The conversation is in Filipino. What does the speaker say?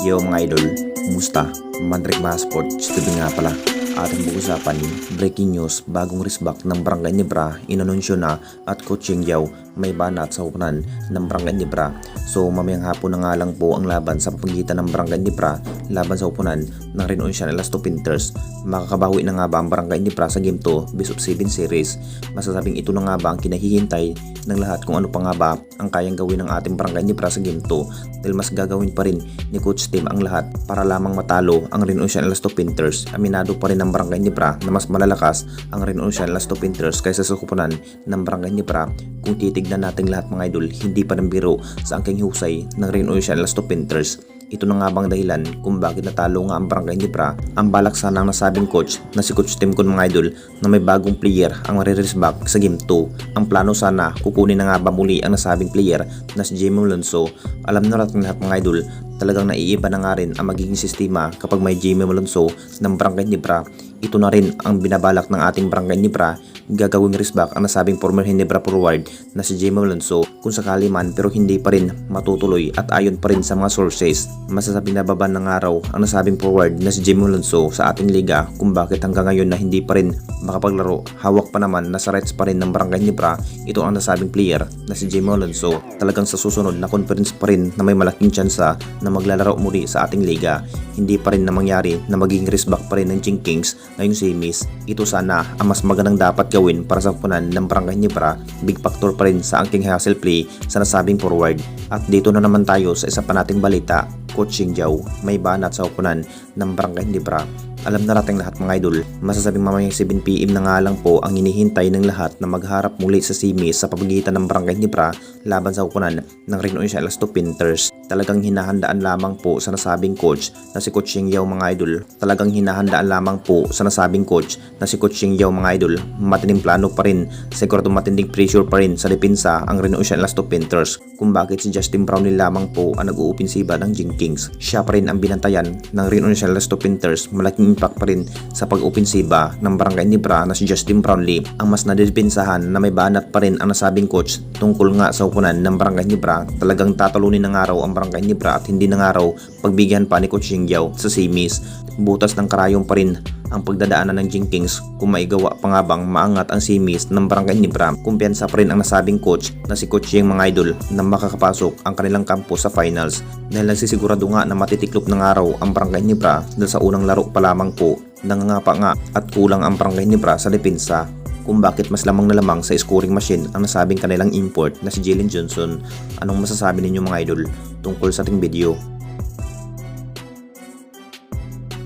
Yo mga idol, kumusta? Manrik mga sports, TV nga pala. Ating pag-usapan, breaking news, bagong risbak ng Barangay Nibra, inanunsyo na at Coach Yao may banat sa hukunan ng Barangay Nibra. So mamayang hapon na nga lang po ang laban sa pagitan ng Barangay Nibra laban sa hukunan ng Renuncian Elasto Pinters. Makakabawi na nga ba ang Barangay Nibra sa Game 2 Best of 7 Series? Masasabing ito na nga ba ang kinahihintay ng lahat kung ano pa nga ba ang kayang gawin ng ating Barangay Nibra sa Game 2 dahil mas gagawin pa rin ni Coach Tim ang lahat para lamang matalo ang Renuncian Elasto Pinters. Aminado pa rin ng Barangay Nibra na mas malalakas ang Renuncian Elasto Pinters kaysa sa kupunan ng Barangay Nibra. Kung titignan natin lahat mga idol, hindi pa ng biro sa angking husay ng Renuncian Elasto Pinters. Ito na nga bang dahilan kung bakit natalo nga ang Barangay Nibra? Ang balak sana ng nasabing coach na si Coach Tim Kun mga idol na may bagong player ang maririsbak sa Game 2. Ang plano sana kukunin na nga ba muli ang nasabing player na si Jamie Alonso. Alam na natin lahat mga idol, talagang naiiba na nga rin ang magiging sistema kapag may Jamie Alonso ng Barangay Nibra. Ito na rin ang binabalak ng ating Barangay Nibra. Gagawing risbak ang nasabing former Ginebra forward na si Jamie Alonso kung sakali man, pero hindi pa rin matutuloy at ayon pa rin sa mga sources. Masasabing nababa ng araw ang nasabing forward na si Jamie Alonso sa ating liga kung bakit hanggang ngayon na hindi pa rin makapaglaro. Hawak pa naman na sa rights pa rin ng Barangay Nibra ito ang nasabing player na si Jamie Alonso. Talagang sa susunod na conference pa rin na may malaking tsansa na maglalaro muli sa ating liga. Hindi pa rin na mangyari na magiging risbak pa rin ng Jing Kings ngayong semis. Ito sana ang mas magandang dapat gawin para sa punan ng Barangay Nibra. Big factor pa rin sa angking hustle play sa nasabing forward. At dito na naman tayo sa isa pa nating balita. Coach Yao may banat sa hukunan ng Barangay Nibra. Alam na natin lahat mga idol, masasabing mamayang 7pm na nga lang po ang hinihintay ng lahat na magharap muli sa semis sa pagitan ng Barangay Nibra laban sa hukunan ng Renuncian Elasto Pinters. Talagang hinahandaan lamang po sa nasabing coach na si Coach Yao mga idol. Talagang hinahandaan lamang po sa nasabing coach na si Coach Yao mga idol. Matinding plano pa rin, siguro matinding pressure pa rin sa depensa ang Renuncian Elasto Pinters kung bakit si Justin Brownlee lamang po ang nag-uupensiba ng Jing Kings. Siya pa rin ang binantayan ng Renuncian Elasto Pinters. Malaking impact pa rin sa pag-opensiba ng Barangay Nibra na si Justin Brownlee. Ang mas nadepensahan na may banat pa rin ang nasabing coach tungkol nga sa hukunan ng Barangay Nibra. Talagang tatalunin ng araw ang Barangay Nibra at hindi ng araw pagbigyan pa ni Coach Yao sa semis. Butas ng karayong pa rin ang pagdadaanan ng Jing Kings kung maigawa pa nga bang maangat ang semis ng Barangay Nibra. Kumpiyansa pa rin ang nasabing coach na si Coach Ying mga idol na makakapasok ang kanilang kampo sa finals dahil nagsisigurado nga na matitiklop ng araw ang Barangay Nibra dahil sa unang laro pa lamang po nangangapa nga at kulang ang Barangay Nibra sa depensa kung bakit mas lamang na lamang sa scoring machine ang nasabing kanilang import na si Jalen Johnson. Anong masasabi ninyo mga idol tungkol sa ating video?